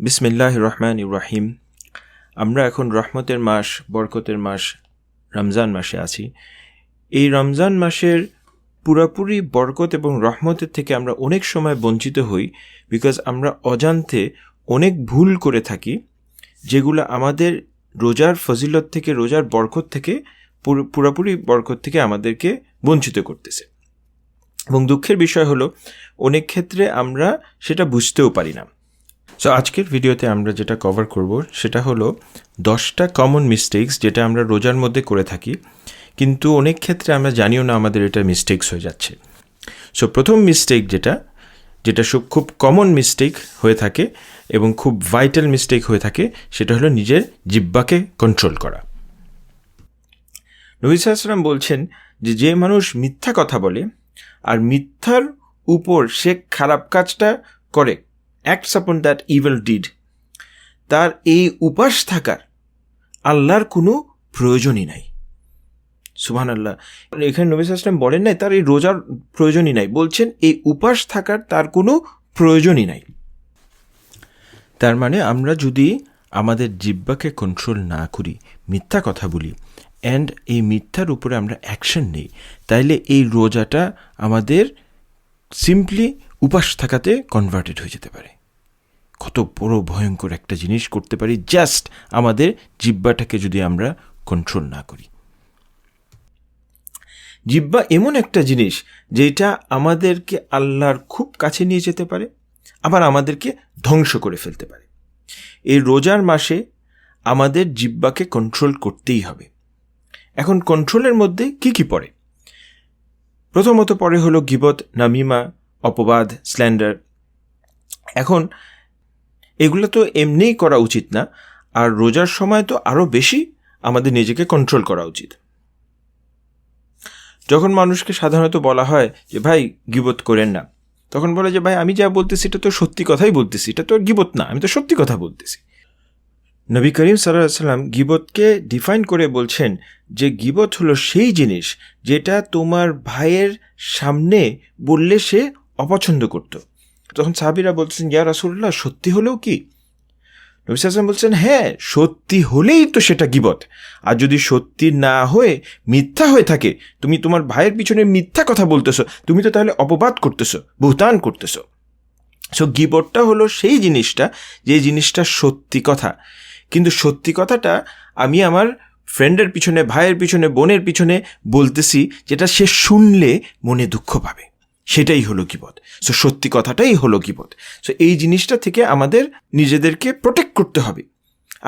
বিসমিল্লাহির রহমানির রহিম। আমরা এখন রহমতের মাস, বরকতের মাস, রমজান মাসে আছি। এই রমজান মাসের পুরোপুরি বরকত এবং রহমতের থেকে আমরা অনেক সময় বঞ্চিত হই, বিকজ আমরা অজান্তে অনেক ভুল করে থাকি, যেগুলো আমাদের রোজার ফজিলত থেকে, রোজার বরকত থেকে, পুরোপুরি বরকত থেকে আমাদেরকে বঞ্চিত করতেছে। এবং দুঃখের বিষয় হলো অনেক ক্ষেত্রে আমরা সেটা বুঝতেও পারি না। সো আজকের ভিডিওতে আমরা যেটা কভার করব সেটা হলো 10টা কমন মিস্টেকস যেটা আমরা রোজার মধ্যে করে থাকি, কিন্তু অনেক ক্ষেত্রে আমরা জানিও না আমাদের এটা মিস্টেকস হয়ে যাচ্ছে। সো প্রথম মিস্টেক যেটা খুব কমন মিস্টেক হয়ে থাকে এবং খুব ভাইটাল মিস্টেক হয়ে থাকে, সেটা হলো নিজের জিহ্বাকে কন্ট্রোল করা। নবী সাল্লাল্লাহু আলাইহি ওয়াসাল্লাম বলছেন যে মানুষ মিথ্যা কথা বলে আর মিথ্যার উপর সে খারাপ কাজটা করে, acts upon that evil deed, তার এই উপাস থাকার আল্লাহর কোনো প্রয়োজনই নাই। সুবহানাল্লাহ। এখানে নবী সাল্লাল্লাহু আলাইহি ওয়াসাল্লাম বলেন নাই তার এই রোজার প্রয়োজনই নাই, বলছেন এই উপাস থাকার তার কোনো প্রয়োজনই নাই। তার মানে আমরা যদি আমাদের জিহ্বাকে কন্ট্রোল না করি, মিথ্যা কথা বলি অ্যান্ড এই মিথ্যার উপরে আমরা অ্যাকশন নেই, তাইলে এই রোজাটা আমাদের সিম্পলি উপাস থাকাতে কনভার্টেড হয়ে যেতে পারে। কত বড় ভয়ঙ্কর একটা জিনিস করতে পারি জাস্ট আমাদের জিহ্বাটাকে যদি আমরা কন্ট্রোল না করি। জিহ্বা এমন একটা জিনিস যেটা আমাদেরকে আল্লাহর খুব কাছে নিয়ে যেতে পারে, আবার আমাদেরকে ধ্বংস করে ফেলতে পারে। এই রোজার মাসে আমাদের জিহ্বাকে কন্ট্রোল করতেই হবে। এখন কন্ট্রোলের মধ্যে কি পড়ে? প্রথমত পড়ে হলো গীবত, নামিমা, অপবাদ, স্ল্যান্ডার। এখন এগুলো তো এমনিই করা উচিত না, আর রোজার সময় তো আরও বেশি আমাদের নিজেকে কন্ট্রোল করা উচিত। যখন মানুষকে সাধারণত বলা হয় যে ভাই গীবত করেন না, তখন বলে যে ভাই আমি যা বলতেছি এটা তো সত্যি কথাই বলতেছি, এটা তো গীবত না, আমি তো সত্যি কথা বলতেছি। নবী করিম সাল্লাল্লাহু আলাইহি ওয়াসাল্লাম গীবতকে ডিফাইন করে বলছেন যে গীবত হলো সেই জিনিস যেটা তোমার ভাইয়ের সামনে বললে সে অপছন্দ করত। তখন সাহাবীরা বলছেন, ইয়া রাসূলুল্লাহ, সত্যি হলেও কি? নবী সাল্লাল্লাহু আলাইহি ওয়াসাল্লাম বলছেন, হ্যাঁ, সত্যি হলেই তো সেটা গীবত। আর যদি সত্যি না হয়ে মিথ্যা হয়ে থাকে, তুমি তোমার ভাইয়ের পিছনে মিথ্যা কথা বলতেছো, তুমি তো তাহলে অপবাদ করতেছো, বুহতান করতেছো। সো গীবতটা হলো সেই জিনিসটা যে জিনিসটা সত্যি কথা, কিন্তু সত্যি কথাটা আমি আমার ফ্রেন্ডের পিছনে, ভাইয়ের পিছনে, বোনের পিছনে বলতেছি, যেটা সে শুনলে মনে দুঃখ পাবে, সেটাই হলো গীবত। সো সত্যি কথাটাই হলো গীবত। সো এই জিনিসটা থেকে আমাদের নিজেদেরকে প্রোটেক্ট করতে হবে।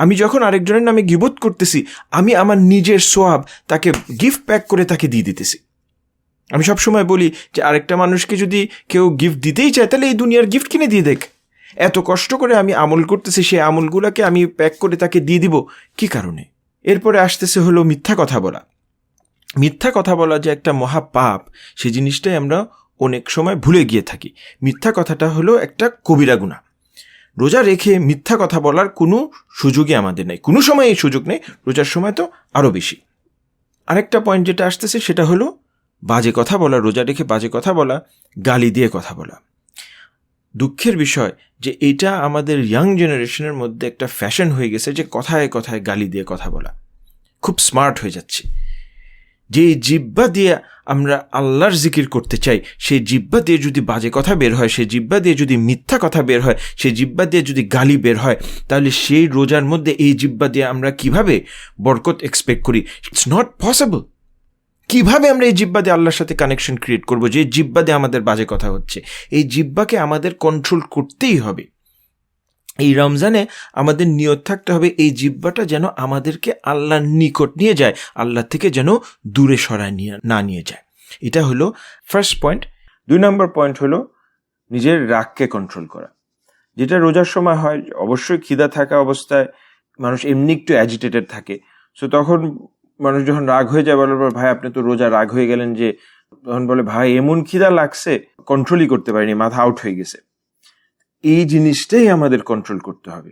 আমি যখন আরেকজনের নামে গীবত করতেছি, আমি আমার নিজের সোয়াব তাকে গিফট প্যাক করে তাকে দিয়ে দিতেছি। আমি সবসময় বলি যে আরেকটা মানুষকে যদি কেউ গিফট দিতেই চায়, তাহলে এই দুনিয়ার গিফট কিনে দিয়ে দেখ। এত কষ্ট করে আমি আমল করতেছি, সেই আমলগুলোকে আমি প্যাক করে তাকে দিয়ে দিব কি কারণে? এরপরে আসতেছে হলো মিথ্যা কথা বলা। মিথ্যা কথা বলা যে একটা মহাপাপ, সেই জিনিসটাই আমরা অনেক সময় ভুলে গিয়ে থাকি। মিথ্যা কথাটা হলো একটা কবিরা গুনাহ। রোজা রেখে মিথ্যা কথা বলার কোনো সুযোগই আমাদের নেই, কোনো সময় এই সুযোগ নেই, রোজার সময় তো আরও বেশি। আরেকটা পয়েন্ট যেটা আসতেছে সেটা হলো বাজে কথা বলা। রোজা রেখে বাজে কথা বলা, গালি দিয়ে কথা বলা। দুঃখের বিষয় যে এটা আমাদের ইয়াং জেনারেশনের মধ্যে একটা ফ্যাশন হয়ে গেছে যে কথায় কথায় গালি দিয়ে কথা বলা। খুব স্মার্ট হয়ে যাচ্ছে। যে জিহ্বা দিয়ে আমরা আল্লাহর জিকির করতে চাই, সেই জিহ্বা দিয়ে যদি বাজে কথা বের হয়, সেই জিহ্বা দিয়ে যদি মিথ্যা কথা বের হয়, সেই জিহ্বা দিয়ে যদি গালি বের হয়, তাহলে সেই রোজার মধ্যে এই জিহ্বা দিয়ে আমরা কিভাবে বরকত এক্সপেক্ট করি? It's not possible. কিভাবে আমরা এই জিহ্বা দিয়ে আল্লাহর সাথে কানেকশন ক্রিয়েট করবো যে জিহ্বা দিয়ে আমাদের বাজে কথা হচ্ছে? এই জিহ্বাকে আমাদের কন্ট্রোল করতেই হবে। এই রমজানে আমাদের নিয়ত থাকতে হবে এই জিহ্বাটা যেন আমাদেরকে আল্লাহর নিকট নিয়ে যায়, আল্লাহ থেকে যেন দূরে সরায় নিয়ে যায়। এটা হলো ফার্স্ট পয়েন্ট। 2 নম্বর পয়েন্ট হলো নিজের রাগকে কন্ট্রোল করা, যেটা রোজার সময় হয়। অবশ্যই খিদা থাকা অবস্থায় মানুষ এমনি একটু অ্যাজিটেটেড থাকে। সো তখন মানুষ যখন রাগ হয়ে যায়, বলার পর ভাই আপনি তো রোজা রাগ হয়ে গেলেন যে, তখন বলে ভাই এমন খিদা লাগছে, কন্ট্রোলই করতে পারিনি, মাথা আউট হয়ে গেছে। এই জিনিসটাই আমাদের কন্ট্রোল করতে হবে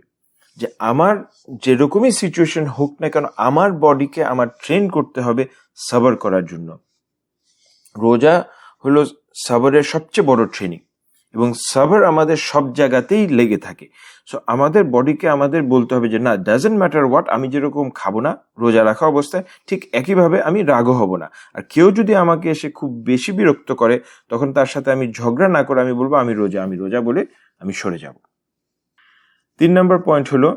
যে আমার যেরকমই সিচুয়েশন হোক না কেন, আমার বডিকে আমার ট্রেন করতে হবে সবর করার জন্য। রোজা হলো সবরের সবচেয়ে বড় ট্রেনিং। এবং সাবর আমাদের সব জায়গাতেই লেগে থাকে। সো আমাদের বডিকে আমাদের বলতে হবে যে না, ডাজেন্ট ম্যাটার হোয়াট, আমি যেরকম খাবো না রোজা রাখা অবস্থায়, ঠিক একইভাবে আমি রাগও হব না। আর কেউ যদি আমাকে এসে খুব বেশি বিরক্ত করে, তখন তার সাথে আমি ঝগড়া না করে আমি বলবো আমি রোজা বলে আমি সরে যাব। 3 নম্বর পয়েন্ট হলো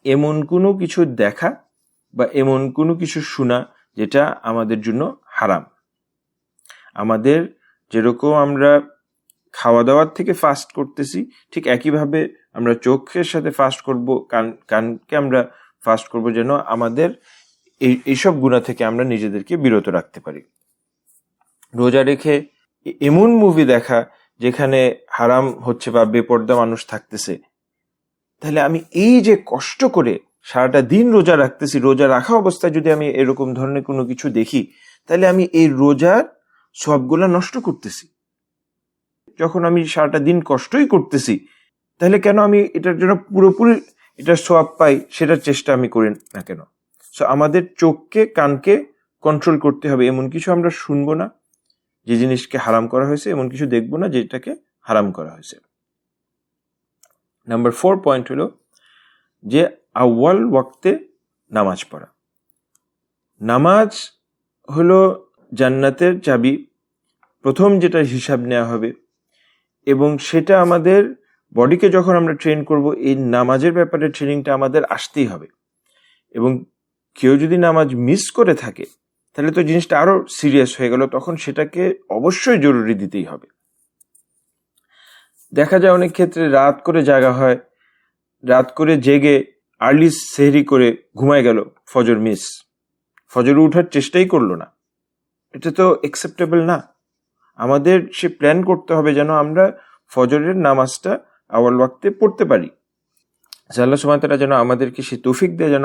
এমন কোনো কিছু দেখা বা এমন কোনো কিছু শোনা যেটা আমাদের জন্য হারাম। আমাদের যেরকম আমরা খাওয়া দাওয়ার থেকে ফাস্ট করতেছি, ঠিক একইভাবে আমরা চোখের সাথে ফাস্ট করব, কানকে আমরা ফাস্ট করব, যেন আমাদের এইসব গুনাহ থেকে আমরা নিজেদেরকে বিরত রাখতে পারি। রোজা রেখে এমন মুভি দেখা যেখানে হারাম হচ্ছে বা বেপর্দা মানুষ থাকতেছে, তাহলে আমি এই যে কষ্ট করে সারাটা দিন রোজা রাখতেছি, রোজা রাখা অবস্থায় যদি আমি এরকম ধরনের কোনো কিছু দেখি, তাহলে আমি এই রোজার সবগুলা নষ্ট করতেছি। যখন আমি সারাটা দিন কষ্টই করতেছি, তাহলে কেন আমি এটার জন্য পুরোপুরি এটার সওয়াব পাই সেটার চেষ্টা আমি করি না কেন? সো আমাদের চোখকে কানকে কন্ট্রোল করতে হবে। এমন কিছু আমরা শুনবো না যে জিনিসকে হারাম করা হয়েছে, এমন কিছু দেখবো না যেটাকে হারাম করা হয়েছে। নাম্বার 4 পয়েন্ট হলো যে আউয়াল ওয়াক্তে নামাজ পড়া। নামাজ হলো জান্নাতের চাবি, প্রথম যেটা হিসাব নেওয়া হবে, এবং সেটা আমাদের বডিকে যখন আমরা ট্রেন করব, এই নামাজের ব্যাপারে ট্রেনিংটা আমাদের আসতেই হবে। এবং কেউ যদি নামাজ মিস করে থাকে, তাহলে তো জিনিসটা আরো সিরিয়াস হয়ে গেল, তখন সেটাকে অবশ্যই জরুরি দিতেই হবে। দেখা যায় অনেক ক্ষেত্রে রাত করে জাগা হয়, রাত করে জেগে আর্লি সেহরি করে ঘুমায় গেল, ফজর মিস, ফজর উঠার চেষ্টাই করলো না। এটা তো অ্যাকসেপ্টেবল না। আমাদের সে প্ল্যান করতে হবে যেন আমরা ফজরের নামাজটা আউয়াল ওয়াক্তে পড়তে পারি। আল্লাহ সুবহানাহু ওয়া তাআলা যেন আমাদেরকে সে তৌফিক দেয় যেন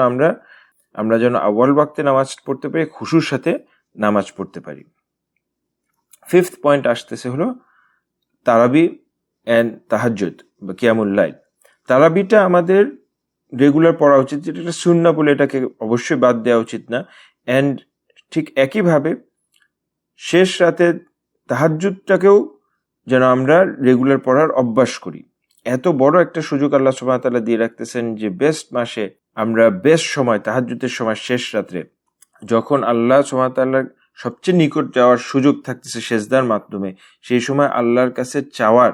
আমরা যেন আউয়াল ওয়াক্তে নামাজ পড়তে পারি, খুশুর সাথে নামাজ পড়তে পারি। 5th পয়েন্ট আসতেছে হলো তারাবি এন্ড তাহাজ্জুদ বা কিয়ামুল লাইল। তারাবিটা আমাদের রেগুলার পড়া উচিত, যেটা সুন্নাহ বলে এটাকে অবশ্যই বাদ দেওয়া উচিত না। এন্ড ঠিক একইভাবে শেষ রাতে তাহাজ্জুদটাকেও যেন আমরা রেগুলার পড়ার অভ্যাস করি। এত বড় একটা সুযোগ আল্লাহ সুবহানাহু ওয়া তাআলা দিয়ে রাখতেছেন যে বেস্ট মাসে আমরা বেস্ট সময় তাহাজ্জুদের সময় শেষ রাত্রে, যখন আল্লাহ সুবহানাহু ওয়া তাআলার সবচেয়ে নিকট যাওয়ার সুযোগ থাকতেছে সেজদার মাধ্যমে, সেই সময় আল্লাহর কাছে চাওয়ার,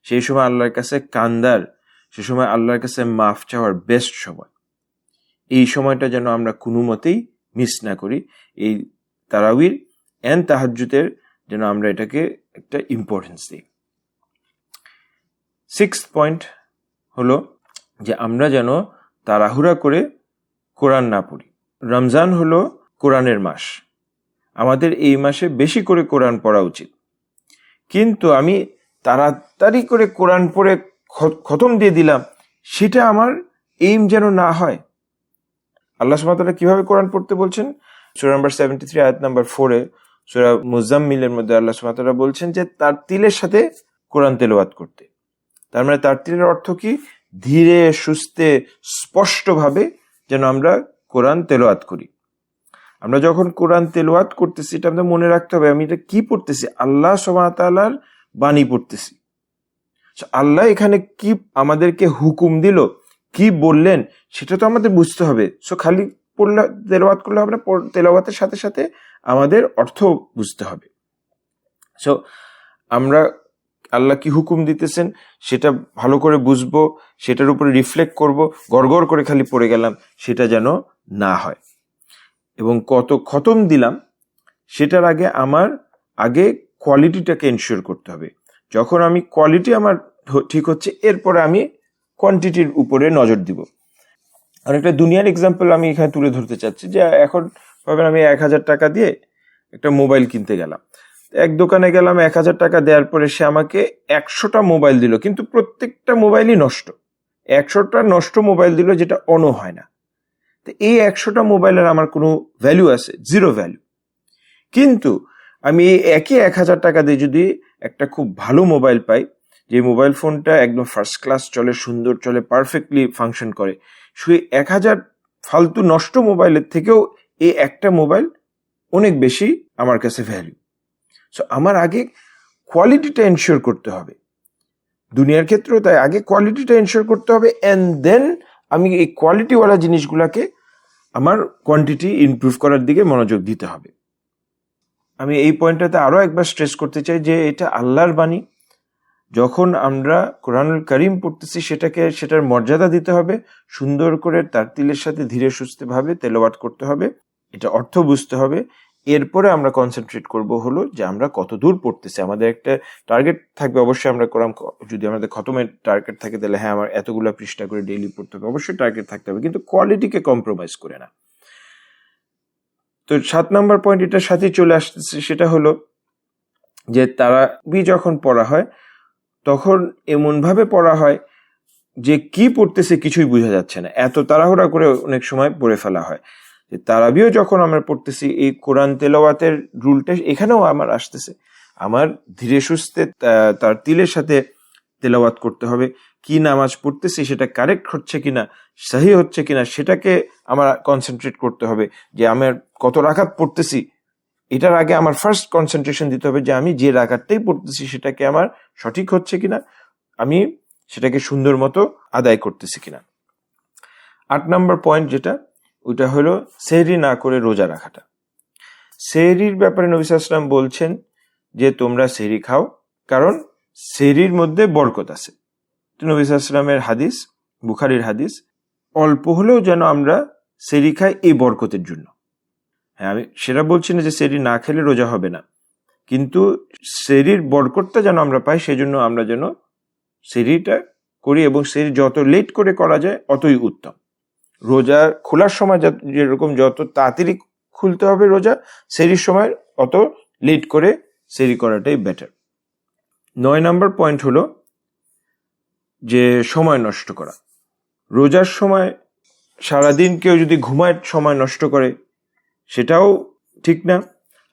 সেই সময় আল্লাহর কাছে কান্দার, সেই সময় আল্লাহর কাছে মাফ চাওয়ার বেস্ট সময়। এই সময়টা যেন আমরা কোনো মতেই মিস না করি। এই তারাবির এন্ড তাহাজ্জুদের যেন আমরা এটাকে একটা ইম্পর্টেন্স দিই। 6th পয়েন্ট হলো যে আমরা যেন তাড়াহুড়া করে কোরআন না পড়ি। রমজান হলো কোরআনের মাস, আমাদের এই মাসে বেশি করে কোরআন পড়া উচিত। কিন্তু আমি তাড়াতাড়ি করে কোরআন পড়ে খতম দিয়ে দিলাম, সেটা আমার এইম যেন না হয়। আল্লাহ সুবহানাহু ওয়া তাআলা কিভাবে কোরআন পড়তে বলছেন? সূরা নাম্বার 73 আয়াত নাম্বার 4 এ সূরা মুজাম্মিলের মধ্যে আল্লাহ সুবহানাহু ওয়া তাআলা বলছেন যে তার তিলের সাথে কোরআন তেলাওয়াত করতে। তার মানে তার তিলের অর্থ কি? ধীরে সুস্থে স্পষ্টভাবে যেন আমরা কোরআন তেলাওয়াত করি। আমরা যখন কোরআন তেলাওয়াত করতেছি, এটা আমাদের মনে রাখতে হবে আমি এটা কি পড়তেছি, আল্লাহ সুবহানাহু ওয়া তাআলার বাণী পড়তেছি। আল্লাহ এখানে কি আমাদেরকে হুকুম দিল, কি বললেন, সেটা তো আমাদের বুঝতে হবে। সো খালি পড়লে তেলাওয়াত করলে হবে না, তেলাওয়াতের সাথে সাথে আমাদের অর্থ বুঝতে হবে। সো আমরা আল্লাহ কি হুকুম দিতেছেন সেটা ভালো করে বুঝবো, সেটার উপরে রিফ্লেক্ট করব, গড়গড় করে খালি পড়ে গেলাম সেটা যেন না হয়। এবং কত খতম দিলাম সেটার আগে আমার কোয়ালিটিটাকে এনশিওর করতে হবে। যখন আমি কোয়ালিটি আমার ঠিক হচ্ছে, এরপরে আমি কোয়ান্টিটির উপরে নজর দিব। অনেকটা দুনিয়ার এক্সাম্পল আমি এখানে তুলে ধরতে চাচ্ছি যে এখন ভাবেন আমি 1000 টাকা দিয়ে একটা মোবাইল কিনতে গেলাম, এক দোকানে গেলাম, 1000 টাকা দেওয়ার পরে সে আমাকে 100টা মোবাইল দিল, কিন্তু প্রত্যেকটা মোবাইলই নষ্ট। 100টা নষ্ট মোবাইল দিল যেটা অনও হয় না। তো এই 100টা মোবাইলের আমার কোনো ভ্যালু আছে? Zero value. কিন্তু আমি এই একই 1000 টাকা দিয়ে যদি একটা খুব ভালো মোবাইল পাই, যে মোবাইল ফোনটা একদম ফার্স্ট ক্লাস চলে, সুন্দর চলে, পারফেক্টলি ফাংশন করে, সেই 1000 ফালতু নষ্ট মোবাইলের থেকেও এই একটা মোবাইল অনেক বেশি আমার কাছে ভ্যালু। সো আমার আগে কোয়ালিটিটা এনশিওর করতে হবে। দুনিয়ার ক্ষেত্রেও তাই, আগে কোয়ালিটিটা এনশিওর করতে হবে, অ্যান্ড দেন আমি এই কোয়ালিটিওয়ালা জিনিসগুলোকে আমার কোয়ান্টিটি ইমপ্রুভ করার দিকে মনোযোগ দিতে হবে। আমি এই পয়েন্টটাতে আরও একবার স্ট্রেস করতে চাই যে এটা আল্লাহর বাণী। যখন আমরা কোরআনুল কারীম পড়তেছি সেটার মর্যাদা দিতে হবে, সুন্দর করে তারতিলের সাথে ধীরে সুস্থভাবে তেলাওয়াত করতে হবে, এটা অর্থ বুঝতে হবে। এরপরে আমরা কনসেন্ট্রেট করব হলো যে আমরা কত দূর পড়তেছি। আমাদের একটা টার্গেট থাকবে অবশ্যই। আমরা কোরআন যদি আমাদের খতমের টার্গেট থাকে তাহলে হ্যাঁ আমার এতগুলো পৃষ্ঠা করে ডেইলি পড়তে হবে, অবশ্যই টার্গেট থাকতে হবে, কিন্তু কোয়ালিটিকে কম্প্রোমাইজ করে না। তো 7 নম্বর পয়েন্ট এটার সাথেই চলে আসতেছে, সেটা হলো যে তারাবি যখন পড়া হয় তখন এমনভাবে পড়া হয় যে কি পড়তেছে কিছুই বোঝা যাচ্ছে না, এত তাড়াহুড়া করে অনেক সময় পড়ে ফেলা হয়। যে তারাবিও যখন আমরা পড়তেছি, এই কোরআন তেলাওয়াতের রুলটা এখানেও আমার আসতেছে, আমার ধীরে সুস্থে তার তিলের সাথে তেলাওয়াত করতে হবে। কি নামাজ পড়তেছি সেটা কারেক্ট হচ্ছে কিনা, সহি হচ্ছে কিনা, সেটাকে আমার কনসেন্ট্রেট করতে হবে। যে আমার কত রাকাত পড়তেছি এটার আগে আমার ফার্স্ট কনসেন্ট্রেশন দিতে হবে যে আমি যে রাকাতটাই পড়তেছি সেটাকে আমার সঠিক হচ্ছে কিনা, আমি সেটাকে সুন্দর মতো আদায় করতেছি কিনা। 8 নম্বর পয়েন্ট যেটা, ওইটা হলো সেহরি না করে রোজা রাখাটা। সেহরির ব্যাপারে নবী সাল্লাল্লাহু আলাইহি ওয়াসাল্লাম বলছেন যে তোমরা সেহরি খাও, কারণ সেহরির মধ্যে বরকত আছে। নবী সাল্লাল্লাহু আলাইহি ওয়াসাল্লামের হাদিস, বুখারীর হাদিস, অল্প হলেও যেন আমরা সেহরি খাই এই বরকতের জন্য। হ্যাঁ, আমি সেটা বলছি না যে সেহরি না খেলে রোজা হবে না, কিন্তু সেহরির বরকতটা যেন আমরা পাই সেজন্য আমরা যেন সেহরিটা করি, এবং সেহরি যত লেট করে করা যায় অতই উত্তম। রোজা খোলার সময় যেরকম যত তাড়াতাড়ি খুলতে হবে রোজা, সেহরির সময় অত লেট করে সেহরি করাটাই বেটার। 9 নম্বর পয়েন্ট হলো যে সময় নষ্ট করা। রোজার সময় সারাদিন কেউ যদি ঘুমায় সময় নষ্ট করে সেটাও ঠিক না।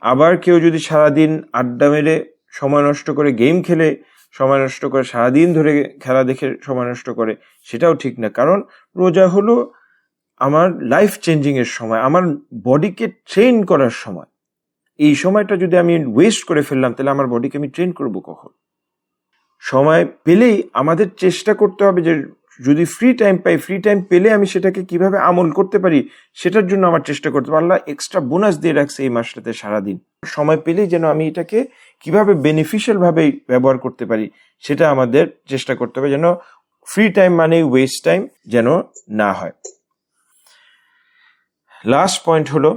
আবার কেউ যদি সারাদিন আড্ডা মেরে সময় নষ্ট করে, গেম খেলে সময় নষ্ট করে, সারাদিন ধরে খেলা দেখে সময় নষ্ট করে, সেটাও ঠিক না। কারণ রোজা হলো আমার লাইফ চেঞ্জিং এর সময়, আমার বডিকে ট্রেন করার সময়। এই সময়টা যদি আমি ওয়েস্ট করে ফেললাম তাহলে আমার বডিকে আমি ট্রেন করবো কখন? সময় পেলেই আমাদের চেষ্টা করতে হবে যে যদি ফ্রি টাইম পাই, ফ্রি টাইম পেলে আমি সেটাকে কিভাবে আমল করতে পারি সেটার জন্য আমার চেষ্টা করতে হবে। আল্লাহ এক্সট্রা বোনাস দিয়ে রাখছে এই মাসটাতে সারাদিন, সময় পেলেই যেন আমি এটাকে কিভাবে বেনিফিশিয়াল ভাবে ব্যবহার করতে পারি সেটা আমাদের চেষ্টা করতে হবে, যেন ফ্রি টাইম মানে ওয়েস্ট টাইম যেন না হয়। লাস্ট পয়েন্ট হলো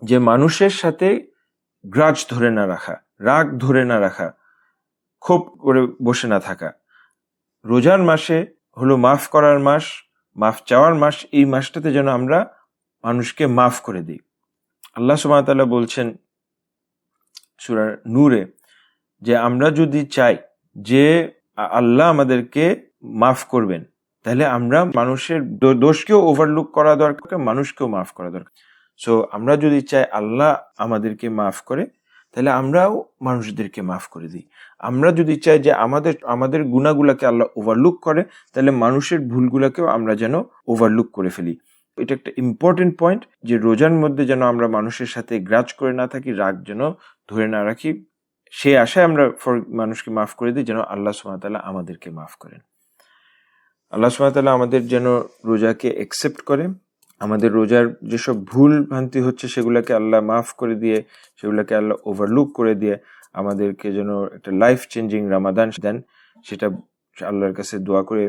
যে মানুষের সাথে গ্রাজ ধরে না রাখা, রাগ ধরে না রাখা, ক্ষোভ করে বসে না থাকা। রোজার মাসে হলো মাফ করার মাস, মাফ চাওয়ার মাস। এই মাসটাতে যেন আমরা মানুষকে মাফ করে দিই। আল্লাহ সুবহানাহু ওয়া তাআলা বলছেন সূরা নূরে যে আমরা যদি চাই যে আল্লাহ আমাদেরকে মাফ করবেন, তাহলে আমরা মানুষের দোষকেও ওভারলুক করা দরকার, মানুষকেও মাফ করা দরকার। সো আমরা যদি চাই আল্লাহ আমাদেরকে মাফ করে, তাহলে আমরাও মানুষদেরকে মাফ করে দিই। আমরা যদি চাই যে আমাদের গুনাহগুলোকে আল্লাহ ওভারলুক করে, তাহলে মানুষের ভুলগুলোকেও আমরা যেন ওভারলুক করে ফেলি। এটা একটা ইম্পর্টেন্ট পয়েন্ট যে রোজার মধ্যে যেন আমরা মানুষের সাথে গ্রাজ করে না থাকি, রাগ যেন ধরে না রাখি। সেই আশায় আমরা মানুষকে মাফ করে দিই যেন আল্লাহ সুবহানাহু ওয়া তাআলা আমাদেরকে মাফ করেন। আল্লাহ সুবহানাহু ওয়া তাআলা আমাদের যেন রোজাকে অ্যাকসেপ্ট করে, আমাদের রোজার যেসব ভুল ভ্রান্তি হচ্ছে সেগুলোকে আল্লাহ মাফ করে দিয়ে, সেগুলোকে আল্লাহ ওভারলুক করে দিয়ে আমাদেরকে যেন একটা লাইফ চেঞ্জিং রামাদান দেন, সেটা আল্লাহর কাছে দোয়া করে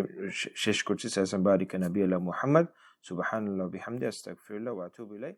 শেষ করছি। সাল্লাল্লাহু আলাইহি ওয়া সাল্লাম, বারিকা নবী আলা মুহাম্মদ, সুবহানাল্লাহি ওয়া বিহামদিহি, আস্তাগফিরুল্লাহ ওয়া আতুবু ইলাইহি।